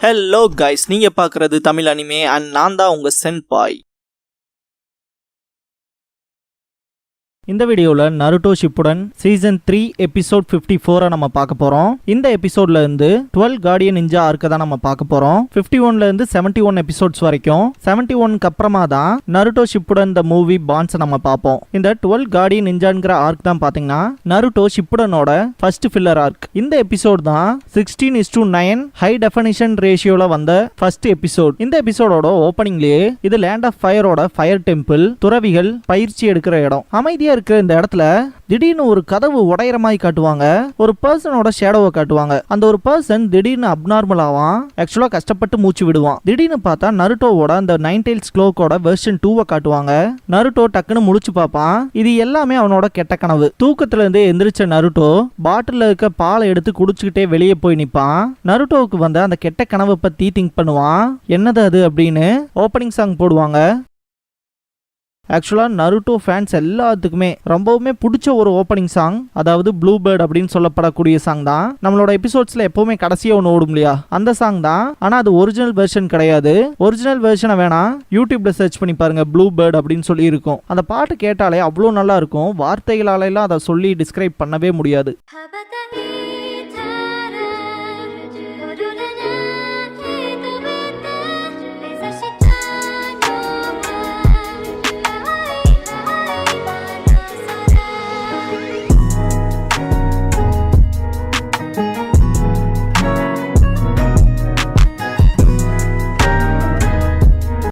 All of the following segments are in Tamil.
ஹலோ கைஸ், நீங்க பார்க்குறது தமிழ் அனிமே அண்ட் நான் தான் உங்க சென்பாய். இந்த வீடியோவில் நருட்டோ ஷிப்புடன் சீசன் 3 எபிசோட் 54 நம்ம பார்க்க போகிறோம். இந்த எபிசோட்ல இருந்து 12 கார்டியன் நிஞ்சா ஆர்க்கை தான் நம்ம பார்க்க போகிறோம். 51ல இருந்து 71 எபிசோட்ஸ் வரைக்கும். 71க்கு அப்புறமா தான் நருட்டோ ஷிப்புடன் இந்த மூவி பான்ஸை நம்ம பார்ப்போம். இந்த 12 கார்டியன் நிஞ்சாங்கிற ஆர்க் தான் பார்த்தீங்கன்னா நருட்டோ ஷிப்புடனோட ஃபர்ஸ்ட் ஃபில்லர் ஆர்க். இந்த எபிசோட் தான் 16:9 ஹை டெஃபினிஷன் ரேஷியோல வந்த ஃபர்ஸ்ட் எபிசோட். இந்த எபிசோடோட ஓப்பனிங்லேயே இது லேண்ட் ஆஃப் ஃபயரோட ஃபயர் டெம்பிள், துறவிகள் பயிற்சி எடுக்கிற இடம். அமைதியா இருக்கிற இந்த இடத்துல திடீர்னு ஒரு கதவு உடையிற மாதிரி காட்டுவாங்க. ஒரு பர்சனோட ஷேடோவை காட்டுவாங்க. அந்த ஒரு பர்சன் திடீர்னு அப்நார்மல் ஆவான். ஆக்சுவலா கஷ்டப்பட்டு மூச்சு விடுவான். திடீர்னு பார்த்தா நருட்டோவோட அந்த 9 Tails க்ளோக்கோட வெர்ஷன் 2 காட்டுவாங்க. நருட்டோ டக்குன்னு முழிச்சு பார்ப்பான். இது எல்லாமே அவனோட கெட்ட கனவு. தூக்கத்துல இருந்து எந்திரிச்ச நருட்டோ பாட்டில் இருக்க பாலை எடுத்து குடிச்சுக்கிட்டே வெளியே போய் நிப்பான். நருட்டோவுக்கு வந்த அந்த கெட்ட கனவை பத்தி திங்க் பண்ணுவான். என்னது அது அப்படின்னு ஓப்பனிங் சாங் போடுவாங்க. ஆக்சுவலாக நருட்டோ ஃபேன்ஸ் எல்லாத்துக்குமே ரொம்பவுமே பிடிச்ச ஒரு ஓப்பனிங் சாங், அதாவது ப்ளூ பேர்ட் அப்படின்னு சொல்லப்படக்கூடிய சாங் தான். நம்மளோட எபிசோட்ஸில் எப்போவுமே கடைசியாக ஒன்று ஓடும் இல்லையா, அந்த சாங் தான். ஆனால் அது ஒரிஜினல் வெர்ஷன் கிடையாது. ஒரிஜினல் வெர்ஷனை வேணா யூடியூப்ல சர்ச் பண்ணி பாருங்க, ப்ளூ பேர்ட் அப்படின்னு சொல்லி இருக்கும். அந்த பாட்டு கேட்டாலே அவ்வளோ நல்லா இருக்கும். வார்த்தைகளாலெல்லாம் அதை சொல்லி டிஸ்கிரைப் பண்ணவே முடியாது.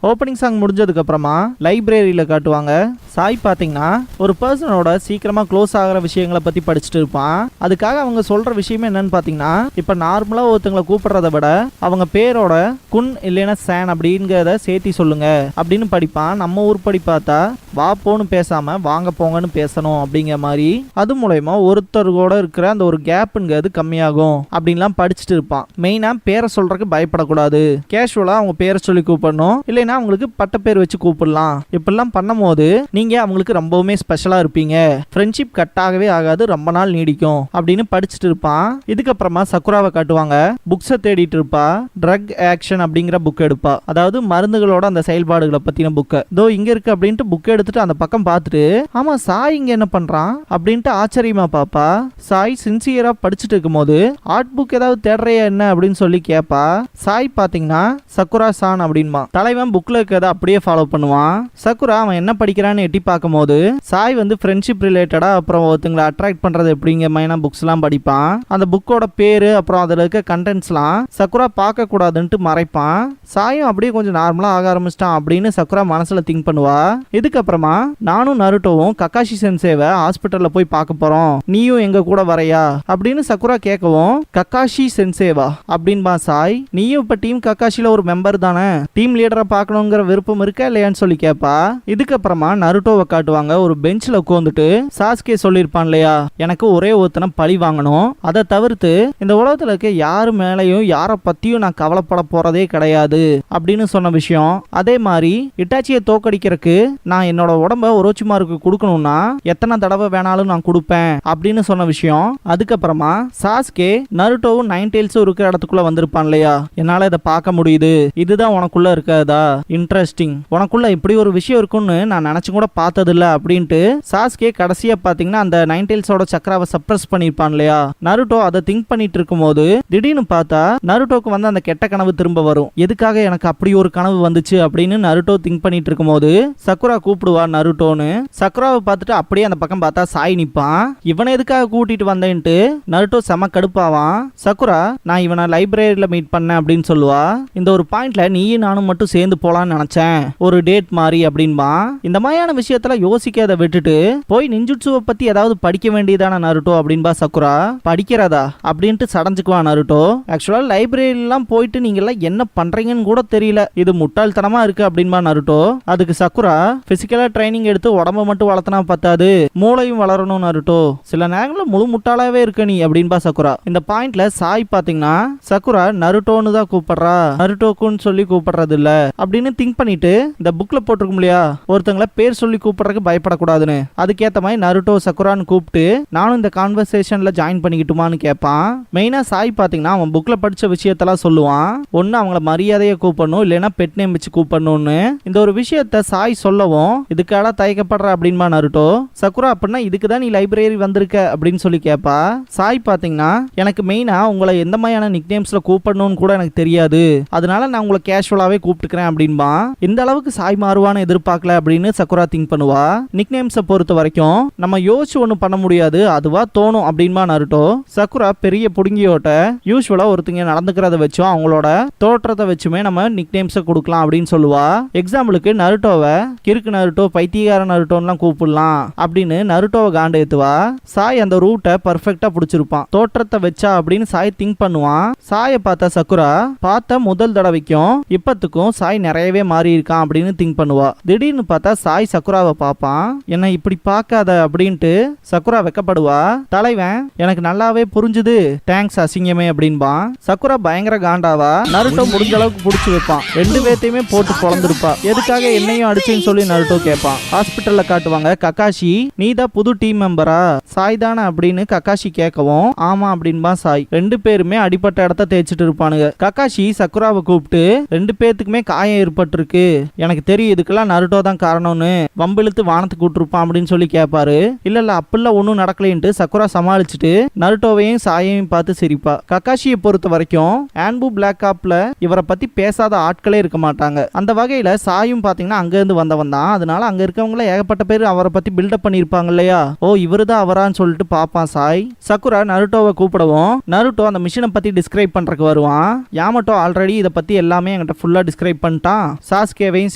ஓப்பனிங் சாங் முடிஞ்சதுக்கு அப்புறமா லைப்ரரியில காட்டுவாங்க. சாய் பார்த்தீங்கன்னா ஒரு பர்சனோட சீக்கிரமா க்ளோஸ் ஆகிற விஷயங்களை பத்தி படிச்சுட்டு இருப்பான். அதுக்காக அவங்க சொல்ற விஷயமே என்னன்னு பார்த்தீங்கன்னா, இப்போ நார்மலா ஒருத்தங்களை கூப்பிடுறத விட அவங்க பேரோட குன் இல்லைன்னா சேன் அப்படிங்கிறத சேர்த்தி சொல்லுங்க அப்படின்னு படிப்பான். நம்ம ஊர் படி பார்த்தா வா போன்னு பேசாம வாங்க போங்கன்னு பேசணும் அப்படிங்கிற மாதிரி. அது மூலயமா ஒருத்தரோட இருக்கிற அந்த ஒரு கேப்புங்கிறது கம்மியாகும் அப்படின்லாம் படிச்சுட்டு இருப்பான். மெயினா பேரை சொல்றதுக்கு பயப்படக்கூடாது. கேஷுவலா அவங்க பேரை சொல்லி கூப்பிடணும், இல்லைன்னா அவங்களுக்கு பட்ட பேர் வச்சு கூப்பிடலாம். இப்படிலாம் பண்ணும் போது நீங்க அவங்களுக்கு ரொம்பவுமே ஸ்பெஷலா இருப்பீங்க. ஃப்ரெண்ட்ஷிப் கட் ஆகவே ஆகாது, ரொம்ப நாள் நீடிக்கும் அப்படின்னு படிச்சுட்டு இருப்பான். இதுக்கப்புறமா சக்குராவை காட்டுவாங்க. புக்ஸை தேடிட்டு இருப்பா. ட்ரக் ஆக்ஷன் அப்படிங்கிற புக் எடுப்பா, அதாவது மருந்துகளோட அந்த செயல்பாடுகளை பத்தின புக்கை. இதோ இங்க இருக்கு அப்படின்ட்டு புக் எடுத்துட்டு அந்த பக்கம் பார்த்துட்டு, ஆமா சாய் இங்க என்ன பண்றான் அப்படின்ட்டு ஆச்சரியமா பாப்பா. சாய் சின்சியரா படிச்சுட்டு இருக்கும் போது ஆர்ட் புக் ஏதாவது தேடுறையா என்ன அப்படின்னு சொல்லி கேப்பா. சாய் பாத்தீங்கன்னா சக்குரா சான் அப்படின்பா. தலைவன் புக்ல இருக்கிறத அப்படியே ஃபாலோ பண்ணுவான். சக்குரா அவன் என்ன படிக்கிறான்னு எட்டி பார்க்கும் போது சாய் வந்து ஃப்ரெண்ட்ஷிப் ரிலேட்டடா அப்புறம் ஒருத்தங்களை அட்ராக்ட் பண்றது எப்படிங்கிற மாதிரியான புக்ஸ் எல்லாம் படிப்பான். அந்த புக்கோட பேரு அப்புறம் அதுல இருக்க கண்டென்ட்ஸ்லாம் சக்குரா பார்க்க கூடாதுன்ட்டு மறைப்பான். சாயும் அப்படியே கொஞ்சம் நார்மலா ஆக ஆரம்பிச்சிட்டான் அப்படின்னு சக்குரா மனசுல திங்க் பண்ணுவா. இதுக்கப்புறமா நானும் நருட்டோவும் கக்காஷி சென்சேவை ஹாஸ்பிட்டல்ல போய் பார்க்க போறோம், நீயும் எங்க கூட வரையா அப்படின்னு சக்குரா கேட்கவும், கக்காஷி சென்சேவா அப்படின்பா சாய். நீயும் இப்ப டீம் கக்காஷில ஒரு மெம்பர் தானே, டீம் லீடரை பார்க்கணுங்கிற விருப்பம் இருக்கா இல்லையான்னு சொல்லி கேட்பா. இதுக்கப்புறமா நருட்டோவை காட்டுவாங்க. ஒரு பெஞ்ச்ல உட்காந்துட்டு சாஸ்கே சொல்லியிருப்பான் இல்லையா, எனக்கு ஒரே ஒருத்தனை பழி வாங்கணும், அதை தவிர்த்து இந்த உலகத்துல இருக்க யாரு மேலையும் யாரை பத்தியும் நான் கவலைப்பட போறதே கிடையாது அப்படின்னு சொன்ன விஷயம். அதே மாதிரி இட்டாச்சியை தோக்கடிக்கிறதுக்கு நான் என்னோட உடம்ப ஒரோச்சிமாருக்கு கொடுக்கணும்னா எத்தனை தடவை வேணாலும் நான் கொடுப்பேன் அப்படின்னு சொன்ன விஷயம். அதுக்கப்புறமா சாஸ்கே நருட்டோவும் 9 Tails இருக்கிற இடத்துக்குள்ள வந்திருப்பான் இல்லையா, என்னால இதை பார்க்க முடியுது, இதுதான் உனக்குள்ள இருக்காதா, இன்ட்ரெஸ்டிங், உனக்குள்ள இப்படி ஒரு விஷயம் இருக்குன்னு நான் நினைச்சு கூட பார்த்ததில்ல அப்படின்ட்டு சாஸ்கே கடைசியா பாத்தீங்கன்னா அந்த 9 Tailsோட சக்கராவை சப்ரஸ் பண்ணிருப்பான் இல்லையா. நருட்டோ அதை திங்க் பண்ணிட்டு இருக்கும் போது திடீர்னு பார்த்தா நருட்டோக்கு வந்து அந்த கெட்ட கனவு திரும்ப வரும். எதுக்காக எனக்கு அப்படி ஒரு கனவு வந்துச்சு அப்படின்னு நருட்டோ திங்க் பண்ணிட்டு இருக்கும் போது சக்குரா கூப்பிடுவா நருட்டோன்னு. சக்குராவை பார்த்துட்டு அப்படியே அந்த பக்கம் பார்த்தா சாய் நிப்பான். இவனை எதுக்காக கூட்டிட்டு வந்தேன்ட்டு நருட்டோ செம கடுப்பாவான். சக்குரா நான் இவனை லைப்ரரியில மீட் பண்ணேன் அப்படின்னு சொல்லுவா. இந்த ஒரு பாயிண்ட்ல நீயும் நானும் மட்டும் சேர்ந்து போலான்னு நினைச்சேன், ஒரு டேட் மாதிரி அப்படின்பா. இந்த மாதிரியான விஷயத்துல யோசிக்காத விட்டுட்டு போய் நிஞ்சுட்சுவை பத்தி ஏதாவது படிக்க வேண்டியதான நருட்டோ அப்படின்பா சக்குரா. படிக்கிறதா அப்படின்ட்டு சடஞ்சுக்குவா நருட்டோ. ஆக்சுவலா லைப்ரரிலாம் போயிட்டு நீங்க எல்லாம் என்ன பண்றீங்கன்னு கூட தெரியல, இது முட்டாள்தனமா இருக்கு அப்படின்பா நருட்டோ. அதுக்கு சக்குரா, பிசிக்கலா ட்ரைனிங் எடுத்து உடம்ப மட்டும் வளர்த்தனா பத்தாது, மூளையும் வளரணும் நருட்டோ, சில நேரங்களில் முழு முட்டாளாவே இருக்க நீ அப்படின்பா சக்குரா. இந்த பாயிண்ட்ல சாய் பாத்தீங்கன்னா சக்குரா நருட்டோன்னு தான் கூப்பிடுறா, நருட்டோக்குன்னு சொல்லி கூப்பிடுறது இல்ல அப்படின்னு திங்க் பண்ணிட்டு இந்த புக்ல போட்டிருக்கும் இல்லையா, ஒருத்தங்களை பேர் சொல்லி சொல்லி கூப்பிடுறதுக்கு பயப்படக்கூடாதுன்னு. அதுக்கேற்ற மாதிரி நருட்டோ சக்குரான்னு கூப்பிட்டு நானும் இந்த கான்வர்சேஷன்ல ஜாயின் பண்ணிக்கிட்டுமான்னு கேட்பான். மெயினா சாய் பாத்தீங்கன்னா அவன் புக்ல படிச்ச விஷயத்தெல்லாம் சொல்லுவான். ஒன்னு அவங்கள மரியாதையை கூப்பிடணும், இல்லைன்னா பெட் நேம் வச்சு கூப்பிடணும்னு. இந்த ஒரு விஷயத்த சாய் சொல்லவும் இதுக்காக தயக்கப்படுற அப்படின்பா நருட்டோ. சக்குரா அப்படின்னா இதுக்குதான் நீ லைப்ரரி வந்திருக்க அப்படின்னு சொல்லி கேட்பா. சாய் பாத்தீங்கன்னா எனக்கு மெயினா உங்களை எந்த மாதிரியான நிக் நேம்ஸ்ல கூப்பிடணும்னு கூட எனக்கு தெரியாது, அதனால நான் உங்களை கேஷுவலாவே கூப்பிட்டுக்கிறேன் அப்படின்பா. இந்த அளவுக்கு சாய் மாறுவான்னு எதிர்பார்க்கல அப்படின்னு சக்குரா திங்க் பண்ணுவா. நிக் நேம்ஸை பொறுத்த வரைக்கும் நம்ம யோசிச்சு ஒன்றும் பண்ண முடியாது, அதுவா தோணும் அப்படின்பா நருட்டோ. சக்குரா பெரிய புடுங்கியோட்ட யூஸ்வலா ஒருத்தங்க நடந்துக்கிறத வச்சும் அவங்களோட தோற்றத்தை வச்சுமே நம்ம நிக் நேம்ஸை கொடுக்கலாம் அப்படின்னு சொல்லுவா. எக்ஸாம்பிளுக்கு நருட்டோவை கிறுக்கு நருட்டோ, பைத்தியகார நருட்டோன்னுலாம் கூப்பிடலாம் அப்படின்னு நருட்டோவை காண்ட ஏத்துவா. சாய் அந்த ரூட்டை பர்ஃபெக்டா பிடிச்சிருப்பான். தோற்றத்தை வச்சா அப்படின்னு சாய் திங்க் பண்ணுவான். சாயை பார்த்த சக்குரா பார்த்த முதல் தடவைக்கும் இப்பத்துக்கும் சாய் நிறையவே மாறி இருக்கான் அப்படின்னு திங்க் பண்ணுவா. திடீர்னு பார்த்தா சாய் சக்குராவை பார்ப்பான். என்ன இப்படி பார்க்காத அப்படின்ட்டு சக்குரா வெக்கப்படுவா. தலைவன் எனக்கு நல்லாவே புரிஞ்சுது, தேங்க்ஸ் அசிங்கமே அப்படின்பான். சக்குரா பயங்கர காண்டாவா நருட்டோ முடிஞ்ச அளவுக்கு புடிச்சு வைப்பான். ரெண்டு பேர்த்தையுமே போட்டு பொழந்துருப்பா. எதுக்காக என்னையும் அடிச்சுன்னு சொல்லி நருட்டோ கேட்பான். ஹாஸ்பிட்டல்ல காட்டுவாங்க. கக்காஷி நீதான் புது டீம் மெம்பரா? சாய் தானே அப்படின்னு கக்காஷி கேட்கவும் ஆமா அப்படின்பா சாய். ரெண்டு பேருமே அடிப்பட்ட இடத்த தேய்ச்சிட்டு இருப்பானுங்க. கக்காஷி சக்குராவை கூப்பிட்டு ரெண்டு பேத்துக்குமே காயம் ஏற்பட்டிருக்கு, எனக்கு தெரியும் இதுக்கெல்லாம் நருட்டோ தான் காரணம்னு வம்பிழுத்து வானத்துக்கு கூட்டிருப்பான் அப்படின்னு சொல்லி கேட்பாரு. இல்ல அப்படிலாம் ஒன்னும் நடக்கலைன்ட்டு சக்குரா சமாளிச்சுட்டு நருட்டோவையும் சாயையும் பார்த்து சிரிப்பா. கக்காஷியை பொறுத்த வரைக்கும் ஆன்பு பிளாக் ஆப்ல இவரை பத்தி பேசாத ஆட்களே இருக்க மாட்டாங்க. அந்த வகையில சாயும் பாத்தீங்கன்னா அங்க இருந்து வந்தவன் தான். அதனால அங்க இருக்கவங்கள ஏகப்பட்ட பேர் அவரை பத்தி பில்டப் பண்ணிருப்பாங்க இல்லையா. ஓ இவருதான் அவரான்னு சொல்லிட்டு பாப்பான் சாய். சக்குரா நருட்டோவை கூப்பிடவும் நருட்டோ அந்த மிஷினை பத்தி டிஸ்கிரைப் பண்றதுக்கு வருவான். யாமட்டோ ஆல்ரெடி இதை பத்தி எல்லாமே என்கிட்ட ஃபுல்லா டிஸ்கிரைப் பண்ணிட்டான், சாஸ்கேவையும்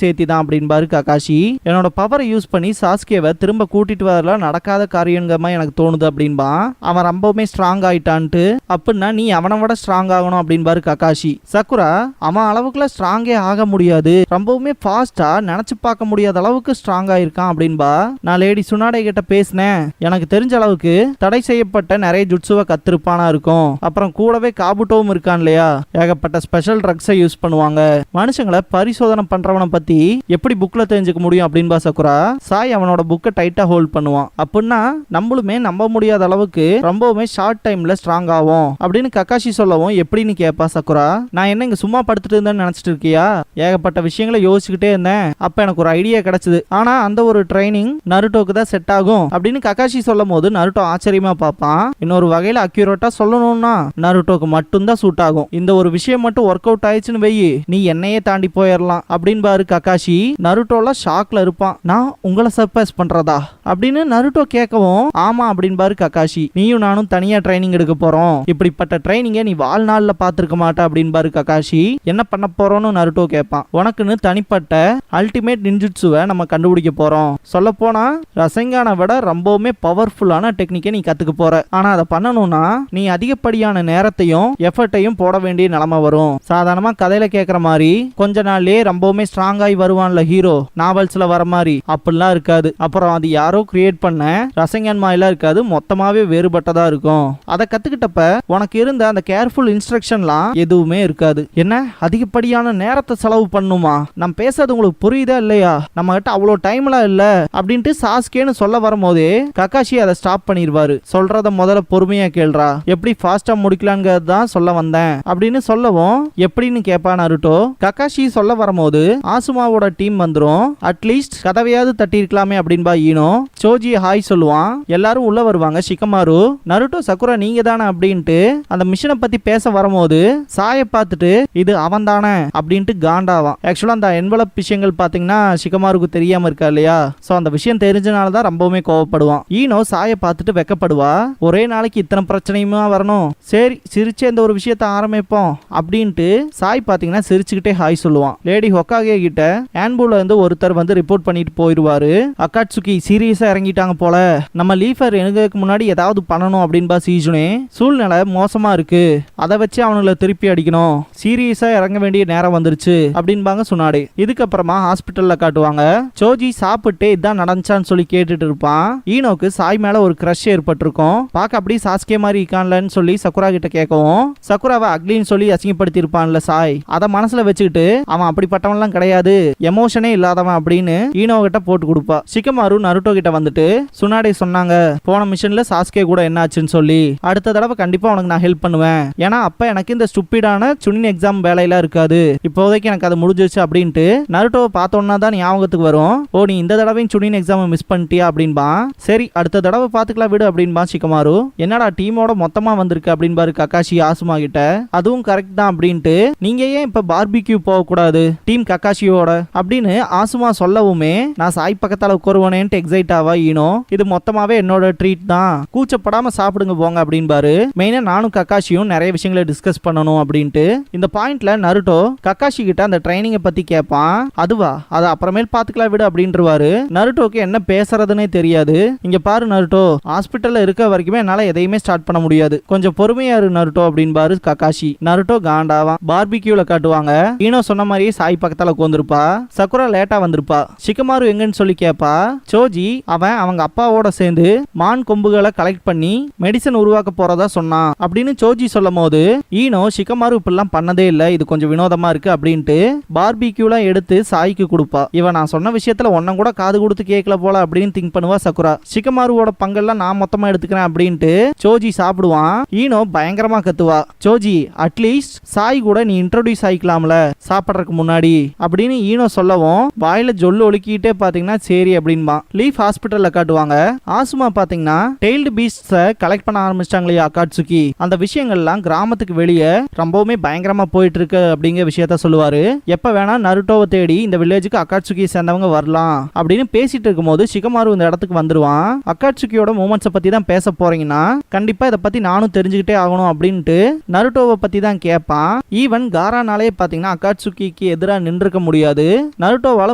சேர்த்தி தான் அப்படின்பாரு கக்காஷி. என்னோட பவரை யூஸ் பண்ணி சாஸ்கேவை திரும்ப கூட்டிட்டு வரல நடக்காத காரியங்கமா எனக்கு தோணுது அப்படின்பான். அவன் ரொம்பவுமே ஸ்ட்ராங் ஆயிட்டான்ட்டு. அப்படின்னா நீ அவனை விட ஸ்ட்ராங் ஆகணும் அப்படின்பாரு கக்காஷி. சக்குரா அவன் அளவுக்குள்ள ஸ்ட்ராங்கே ஆக முடியாது, ரொம்பவுமே ஃபாஸ்டா நினைச்சு பார்க்க முடியாத அளவுக்கு ஸ்ட்ராங் ஆயிருக்கான் அப்படின்பா. நான் லேடி சுனாடே கிட்ட பேசினேன், எனக்கு தெரிஞ்ச அளவுக்கு தடை செய்யப்பட்ட நிறைய ஜுட்சுவை கத்திருப்பானா இருக்கும். அப்புறம் கூடவே காபுட்டோவும் இருக்கான் இல்லையா, ஏகப்பட்ட ஸ்பெஷல் ட்ரக்ஸை யூஸ் பண்ணுவாங்க. மனுஷங்களை பரிசோதனை பண்றவனை பத்தி எப்படி புக்ல தெரிஞ்சுக்க முடியும் அப்படின்பா சக்குரா. சாய் அவனோட புக்கை டைட்டா ஹோல்ட் பண்ணுவான். அப்படின்னா நம்மளுமே நம்ப முடியாத அளவுக்கு ரொம்பவுமே ஷார்ட் டைம்ல ஸ்ட்ராங் ஆகும் அப்படின்னு கக்காஷி சொல்லவும் எப்படின்னு கேட்பா சக்குரா. நான் என்ன இங்க சும்மா படுத்துட்டு இருந்தேன்னு நினைச்சிட்டு இருக்கியா, ஏகப்பட்ட விஷயங்களை யோசிச்சுக்கிட்டே இருந்தேன், அப்ப எனக்கு ஒரு ஐடியா கிடைச்சது, ஆனா அந்த ஒரு ட்ரைனிங் நருட்டோக்கு தான் செட் ஆகும் அப்படின்னு கக்காஷி சொல்லும் போது நருட்டோ ஆச்சரியமா பார்ப்பான். இன்னொரு வகையில அக்யூரேட்டா சொல்லணும்னா நருட்டோக்கு மட்டும்தான் சூட் ஆகும். இந்த ஒரு விஷயம் மட்டும் ஒர்க் அவுட் ஆயிடுச்சுன்னு வெயி நீ என்னையே தாண்டி போயிடலாம் அப்படின்னு பாரு கக்காஷி. நருட்டோல ஷாக்ல இருப்பான். நான் உங்களை சர்ப்ரைஸ் பண்றதா அப்படின்னு நருட்டோ கேட்கவும் ஆமா அப்படின்பாரு கக்காஷி. நீயும் நானும் தனியா ட்ரைனிங் எடுக்க போறோம், இப்படிப்பட்ட ட்ரைனிங்கை நீ வாழ்நாள்ல பாத்துருக்க மாட்டா அப்படின்பாரு கக்காஷி. என்ன பண்ண போறோம்னு நருட்டோ கேட்பான். உனக்குன்னு தனிப்பட்ட அல்டிமேட் நின்ஜுட்சுவை நம்ம கண்டுபிடிக்க போறோம். சொல்ல போனா ரசங்கானை விட ரொம்பவுமே பவர்ஃபுல்லான டெக்னிக்கை நீ கத்துக்க போற. ஆனா அதை பண்ணணும்னா நீ அதிகப்படியான நேரத்தையும் எஃபர்ட்டையும் போட வேண்டிய நிலைமை வரும். சாதாரணமா கதையில கேட்கற மாதிரி கொஞ்ச நாள்லயே ரொம்பவுமே ஸ்ட்ராங் ஆகி வருவான்ல ஹீரோ நாவல்ஸ்ல வர மாதிரி, அப்படிலாம் இருக்காது. அப்புறம் அது யாரோ கிரியேட் பண்ண ரசங்கன் மாயிலாம் இருக்காது, மொத்தமாவே வேறுபட்டதா இருக்கும். அதை கத்துக்கிட்டப்ப உனக்கு இருந்த அந்த கேர்ஃபுல் இன்ஸ்ட்ரக்ஷன்லாம் எதுவுமே இருக்காது. என்ன அதிகப்படியான நேரத்தை செலவு பண்ணுமா, நம்ம பேசுறது உங்களுக்கு புரியுதா இல்லையா, நம்ம கிட்ட அவ்வளோ டைம்லாம் இல்ல அப்படின்ட்டு சாஸ்கேன்னு சொல்ல வரும்போதே கக்காஷி அதை ஸ்டாப் பண்ணிடுவாரு. சொல்றத முதல்ல பொறுமையா கேள்றா, எப்படி ஃபாஸ்டா முடிக்கலாங்கிறது தான் சொல்ல வந்தேன் அப்படின்னு சொல்லவும் எப்படின்னு கேட்பா நருட்டோ. கக்காஷி சொல்ல வரும்போது ஆசுமாவோட டீம் வந்துரும். அட்லீஸ்ட் கதவையாவது தட்டி இருக்கலாமே அப்படின்பா ஈனோ. சோஜி ஹாய் சொல்லுவான். எல்லாரும் உள்ள வருவாங்க. ஷிகமாரு நருட்டோ சக்குரா நீங்க தானே அப்படின்ட்டு அந்த மிஷனை பத்தி பேச வரும்போது சாயை பார்த்துட்டு இது அவன் தானே அப்படின்ட்டு காண்டாவான். ஆக்சுவலா அந்த என்வலப் விஷயங்கள் பாத்தீங்கன்னா ஷிகமாருக்கு தெரியாம இருக்கா இல்லையா, சோ அந்த விஷயம் தெரிஞ்சனாலதான் ரொம்பவுமே கோவப்படுவான். ஈனோ சாயை பார்த்துட்டு வெக்கப்படுவா. ஒரே நாளைக்கு இத்தனை பிரச்சனையுமா வரணும், சரி சிரிச்சே இந்த ஒரு விஷயத்த ஆரம்பிப்போம் அப்படின்ட்டு சாய் பாத்தீங்கன்னா சிரிச்சுக்கிட்டே ஹாய் சொல்லுவான். லேடி ஹொக்காகே கிட்ட ஆன்புல இருந்து ஒருத்தர் வந்து ரிப்போர்ட் பண்ணிட்டு போயிடுவாரு. அக்காட்சுகி சீரியஸா இறங்கிட்டாங்க போல, நம்ம லீஃபர் எனக்கு முன்னாடி ஏதாவது பண்ணணும் அப்படின்பா சீஜுனே. சூழ்நிலை மோசமா இருக்கு, அதை வச்சு அவனுங்களை திருப்பி அடிக்கணும், சீரியஸா இறங்க வேண்டிய நேரம் வந்துருச்சு அப்படின்பாங்க சுனாடே. இதுக்கப்புறமா ஹாஸ்பிட்டல்ல காட்டுவாங்க. சோஜி சாப்பிட்டு இதான் நடந்துச்சான்னு சொல்லி கேட்டுட்டு இருப்பான். ஈனோக்கு சாய் மேல ஒரு கிரஷ் ஏற்பட்டிருக்கும். பார்க்க அப்படியே சாஸ்கே மாதிரி இருக்கான்லன்னு சொல்லி சக்குரா கிட்ட கேட்கவும் சக்குராவை அக்லின்னு சொல்லி அசிங்கப்படுத்தி இருப்பான்ல சாய், அதை மனசுல வச்சுக்கிட்டு அவன் அப்படிப்பட்டவன்லாம் கிடையாது, எமோஷனே இல்லாதவன் அப்படின்னு ஈனோவை கிட்ட போட்டு கொடுப்பா. ஷிகமாரு நருட்டோ கிட்ட வந்துட்டு சுனாடே சொன்னாங்க போன மிஷன்ல சாஸ்கே கூட என்ன ஆச்சுன்னு சொல்லி, அடுத்த தடவை கண்டிப்பா உனக்கு நான் ஹெல்ப் பண்ணுவேன், ஏன்னா அப்ப எனக்கு இந்த ஸ்டூபிடான சுனின் எக்ஸாம் வேலையெல்லாம் இருக்காது, இப்போதைக்கு எனக்கு அது முடிஞ்சிருச்சு அப்படின்ட்டு நருட்டோவை பார்த்தோன்னா தான் ஞாபகத்துக்கு வரும், ஓ நீ இந்த தடவையும் சுனின் எக்ஸாம் மிஸ் பண்ணிட்டியா அப்படின்பா. சரி அடுத்த தடவை பாத்துக்கலாம் விடு அப்படின்பா ஷிகமாரு. என்னடா டீமோட மொத்தமா வந்திருக்கு அப்படின்பாரு கக்காஷி ஆசுமா கிட்ட. அதுவும் கரெக்ட் தான் அப்படின்ட்டு, நீங்க ஏன் இப்ப பார்பிக்யூ போக கூடாது டீம் கக்காஷியோட அப்படின்னு ஆசுமா சொல்லவுமே நான் சாய் பக்கத்தால உட்காருவானேன்ட்டு எக்ஸைட் ஆவா ஈனோ. இது மொத்தமாவே என்னோட ட்ரீட் தான், கூச்சப்படாம சாப்பிடுங்க போங்க அப்படின்பாரு. மெயினா நானும் கக்காஷியும் நிறைய விஷயங்களை டிஸ்கஸ் பண்ணணும் அப்படின்ட்டு. இந்த பாயிண்ட்ல நருட்டோ கக்காஷி கிட்ட அந்த ட்ரைனிங்கை பத்தி கேட்பான். அதுவா அதை அப்புறமேல் பாத்துக்கலாம் விடு அப்படின்றவாரு. நருட்டோக்கு என்ன பேசுறதுன்னே தெரியாது. இங்க பாரு நருட்டோ, ஹாஸ்பிட்டல்ல இருக்க வரைக்குமே என்னால எதையுமே ஸ்டார்ட் பண்ண முடியாது, கொஞ்சம் பொறுமையா இரு நருட்டோ அப்படின்பாரு கக்காஷி. நருட்டோ காண்டாவான். பார்பிக்யூல காட்டுவாங்க. ஈனோ சொன்ன மாதிரியே சாய் பக்கத்தால உட்கார்ந்திருப்பா. சக்குரா லேட்டா வந்திருப்பா. ஷிகமாரு எங்கன்னு சொல்லி கேப்பா. சோஜி அவன் அவங்க அப்பாவோட சேர்ந்து மான் கொம்புகளை கலெக்ட் பண்ணி மெடிசன் உருவாக்க போறதா சொன்னான் அப்படின்னு சோஜி சொல்லும் போது ஈனோ ஷிகமாரு இப்பெல்லாம் பண்ணதே இல்ல, இது கொஞ்சம் வினோதமா இருக்கு அப்படின்ட்டு பார்பிக்யூல எடுத்து சாய்க்கு கொடுப்பா. இவன் நான் சொன்ன விஷயத்துல ஒன்னும் கூட காது கொடுத்து கேட்கல போல அப்படின்னு திங்க் பண்ணுவா சக்குரா. ஷிகமாருவோட பங்கெல்லாம் நான் மொத்தமா எடுத்துக்கிறேன் அப்படின்ட்டு சோஜி சாப்பிடுவான். ஈனோ பயங்கரமா கத்துவா. சோஜி அட்லீஸ்ட் சாய் கூட நீ இன்ட்ரோடியூஸ் ஆயிக்கலாம்ல சாப்பிட்றதுக்கு முன்னாடி அப்படின்னு ஈனோ சொல்லவும் வாயில ஜொல்லு ஒழுக்கிட்டே பாத்தீங்கன்னா சரி அப்படின்பா. லீஃப் ஹாஸ்பிட்டல்ல காட்டுவாங்க. ஆசுமா பாத்தீங்கன்னா டெய்ல்டு பீஸ்ட்ஸை கலெக்ட் பண்ண ஆரம்பிச்சிட்டாங்களே அக்காட்சுகி, அந்த விஷயங்கள்லாம் கிராமத்துக்கு வெளியே ரொம்பவுமே பயங்கரமா போயிட்டு இருக்கு அப்படிங்கிற விஷயத்த சொல்லுவாரு. எப்ப வேணா நருட்டோவை தேடி இந்த வில்லேஜுக்கு அக்காட்சுகி சேர்ந்தவங்க வரலாம் அப்படின்னு பேசிட்டு இருக்கும் போது ஷிகமாரு இந்த இடத்துக்கு வந்துருவான். அக்காட்சுகியோட மூமெண்ட்ஸை பத்தி தான் பேச போறீங்கன்னா கண்டிப்பா இதை பத்தி நானும் தெரிஞ்சுக்கிட்டே ஆகணும் அப்படின்ட்டு நருட்டோவை பத்தி தான் கேட்பான். ஈவன் காரானாலே பாத்தீங்கன்னா அக்காட்சுகிக்கு எதிராக நின்றுக்க முடியாது, நருட்டோவால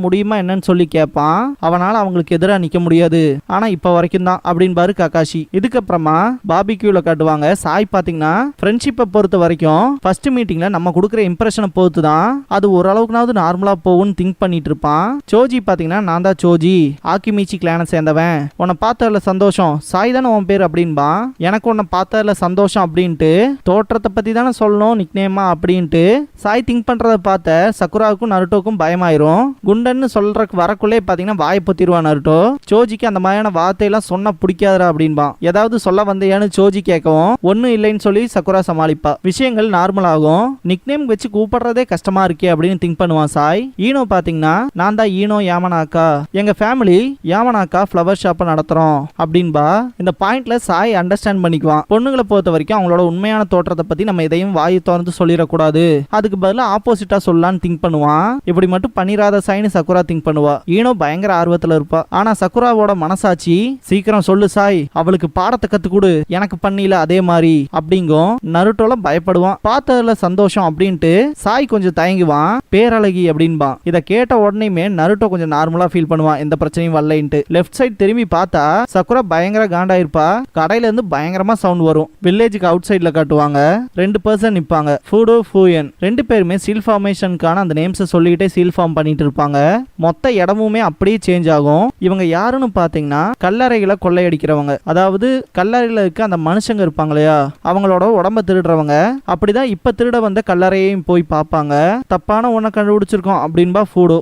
முடியுமா என்னன்னு சொல்லி கேட்பான். அவனால அவங்களுக்கு எதிராக நிக்க முடியாது, ஆனா இப்ப வரைக்கும் தான் அப்படின்பாரு கக்காஷி. இதுக்கப்புறமா பார்பிக்யூல காட்டுவாங்க. சாய் பாத்தீங்கன்னா ஃப்ரெண்ட்ஷிப்பை பொறுத்த வரைக்கும் ஃபர்ஸ்ட் மீட்டிங்ல நம்ம கொடுக்குற இம்ப்ரெஷனை பொறுத்து தான் அது ஓரளவுக்குனாவது நார்மலா போகும்னு திங்க் பண்ணிட்டு இருப்பான். சோஜி பாத்தீங்கன்னா நான் தான் சோஜி, ஆக்கிமிச்சி கிளானை சேர்ந்தவன், உன்னை பார்த்ததுல சந்தோஷம், சாய் தானே உன் பேர் அப்படின்பா. எனக்கு உன்னை பார்த்ததுல சந்தோஷம் அப்படின்ட்டு தோற்றத்தை பத்தி தானே சொல்லணும் நிக்னேமா அப்படின்ட்டு சாய் திங்க் பண்றத பார்த்த சக்குராவுக்கும் நருட்டோக்கும் பயமாயிரும். குண்டன்னு சொல்றதுக்கு வரக்குள்ளே பாத்தீங்கன்னா வாயை பொத்திடுவான் நருட்டோ. சோஜிக்கு அந்த மாதிரியான வார்த்தையெல்லாம் சொன்னா பிடிக்காதரா அப்படின்பா. ஏதாவது சொல்ல வந்தையான்னு சோஜி கேட்கவும் ஒன்னும் இல்லைன்னு சொல்லி சக்குரா சமாளிப்பா. விஷயங்கள் நார்மல் ஆகும். நிக்னேம் வச்சு கூப்பிடுறதே கஷ்டமா இருக்கே அப்படின்னு திங்க் பண்ணுவான் சாய். ஈனோ பாத்தீங்கன்னா நான் தான் ஈனோ யாமனாக்கா, எங்க ஃபேமிலி யாமனாக்கா ஃப்ளவர் ஷாப்பை நடத்துறோம் அப்படின்பா. இந்த பாயிண்ட்ல சாய் அண்டர்ஸ்டாண்ட் பண்ணிக்குவான். பொண்ணுங்களை பொறுத்த வரைக்கும் அவங்களோட உண்மையான தோற்றத்தை பத்தி நம்ம எதையும் வாயை திறந்து சொல்லிடக்கூடாது, அதுக்கு பதிலா ஆப்போசிட்டா சொல்லலான்னு திங்க் பண்ணுவான். இப்படி மட்டும் பண்ணிராத சாய்னு சக்குரா திங்க் பண்ணுவா. ஈனோ பயங்கர ஆர்வத்துல இருப்பா. ஆனா சக்குராவோட மனசாட்சி சீக்கிரம் சொல்லு சாய், அவளுக்கு பாடத்தை கத்து கொடு, எனக்கு பண்ணில அதே மாதிரி அப்படிங்கும். நருட்டோல பயப்படுவான். பார்த்ததுல சந்தோஷம் அப்படின்ட்டு சாய் கொஞ்சம் தயங்குவான். பேரழகி அப்படின்பான். இதை கேட்ட உடனேமே நருட்டோ கொஞ்சம் நார்மலா ஃபீல் பண்ணுவான், எந்த பிரச்சனையும் வரலைன்ட்டு. லெஃப்ட் சைடு திரும்பி பார்த்தா சக்குரா பயங்கர காண்டாயிருப்பா. கடையில இருந்து பயங்கரமா சவுண்ட் வரும். வில்லேஜுக்கு அவுட் சைட்ல காட்டுவாங்க. 2 பர்சன் நிப்பாங்க, ஃபூடோ ஃபூயன். 2 பேருமே சீல் ஃபார்மேஷனுக்கான அந்த நேம்ஸை சொல்லிக்கிட்டே சீல் ஃபார்ம் பண்ணிட்டு இருப்பாங்க. மொத்த இடமுமே அப்படியே சேஞ்ச் ஆகும். இவங்க யாருன்னு பாத்தீங்கன்னா கல்லறைகளை கொள்ளையடிக்கிறவங்க, அதாவது கல்லறையில இருக்க அந்த மனுஷங்க இருப்பாங்க இல்லையா, அவங்களோட உடம்ப திருடுறவங்க. அப்படிதான் இப்ப திருட வந்த கல்லறையையும் போய் பார்ப்பாங்க. தப்பான ஒன்றை கண்டுபிடிச்சிருக்கோம் அப்படின்பா ஃபூடோ.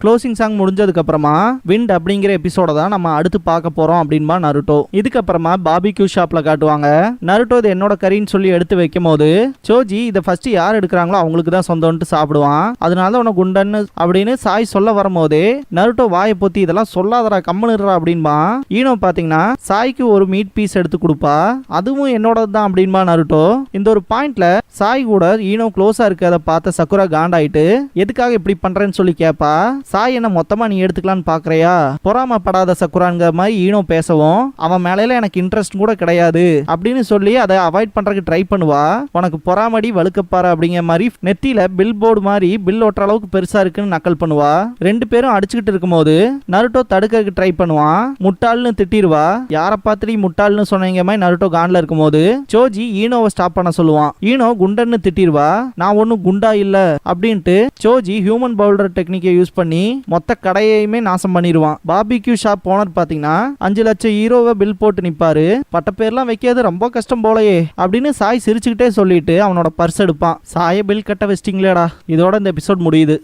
க்ளோசிங் சாங் முடிஞ்சதுக்கு அப்புறமா விண்ட் அப்படிங்கிற எபிசோட தான் நம்ம அடுத்து பார்க்க போறோம் அப்படின்பா நருட்டோ. இதுக்கப்புறமா பார்பிக்யூ ஷாப்ல காட்டுவாங்க. நருட்டோ இது என்னோட கறின்னு சொல்லி எடுத்து வைக்கும் போது சோஜி இதை ஃபர்ஸ்ட் யார் எடுக்கிறாங்களோ அவங்களுக்கு தான் சொந்தம்னு சாப்பிடுவான். அதனால உனக்கு குண்டன்னு அப்படின்னு சாய் சொல்ல வரும்போதே நருட்டோ வாயை பொத்தி இதெல்லாம் சொல்லாதரா கம்மனுறா அப்படின்பா. ஈனோ பாத்தீங்கன்னா சாய்க்கு ஒரு மீட் பீஸ் எடுத்து கொடுப்பா. அதுவும் என்னோட தான் அப்படின்பா நருட்டோ. இந்த ஒரு பாயிண்ட்ல சாய் கூட ஈனோ க்ளோஸா இருக்கிறத பார்த்த சக்குரா காண்டாயிட்டு எதுக்காக இப்படி பண்றேன்னு சொல்லி கேப்பா. சாய் என்ன மொத்தமா நீ எடுத்துக்கலான்னு பாக்குறியா, பொறாமப்படாத சக்குரான்கிற மாதிரி ஈனோ பேசவும் அவன் மேலையில எனக்கு இன்ட்ரெஸ்ட் கூட கிடையாது அப்படின்னு சொல்லி அதை அவாய்ட் பண்றதுக்கு ட்ரை பண்ணுவா. உனக்கு பொறாமடி வழுக்கப்பாரு அப்படிங்கிற மாதிரி நெத்தியில பில் போர்டு மாதிரி பில் ஓட்டுற அளவுக்கு பெருசா இருக்குன்னு நக்கல் பண்ணுவா. ரெண்டு பேரும் அடிச்சுக்கிட்டு இருக்கும்போது நருட்டோ தடுக்கிறதுக்கு ட்ரை பண்ணுவான். முட்டாள்னு திட்டிடுவா. யாரை பார்த்துட்டு முட்டாள்னு சொன்னீங்க மாதிரி நருட்டோ கான்ல இருக்கும்போது சோஜி ஈனோவை ஸ்டாப் பண்ண சொல்லுவான். ஈனோ குண்டன்னு திட்டிடுவா. நான் ஒன்னும் குண்டா இல்ல அப்படின்ட்டு சோஜி ஹியூமன் பவுடர் டெக்னிக்கை யூஸ் பண்ணி மொத்த கடையையுமே நாசம் பண்ணிடுவான். பார்பிக்யூ ஷாப் ஓனர் பாத்தீங்கன்னா 5 லட்சம் ஹீரோவை பில் போட்டு நிப்பாரு. பட்ட பேர்லாம் வைக்கிறது ரொம்ப கஷ்டம் போலயே அப்படின்னு சாய் சிரிச்சுக்கிட்டே சொல்லிட்டு அவனோட பர்ஸ் எடுப்பான். சாய பில் கட்ட வச்சிட்டீங்களேடா. இதோட இந்த எபிசோட் முடியுது.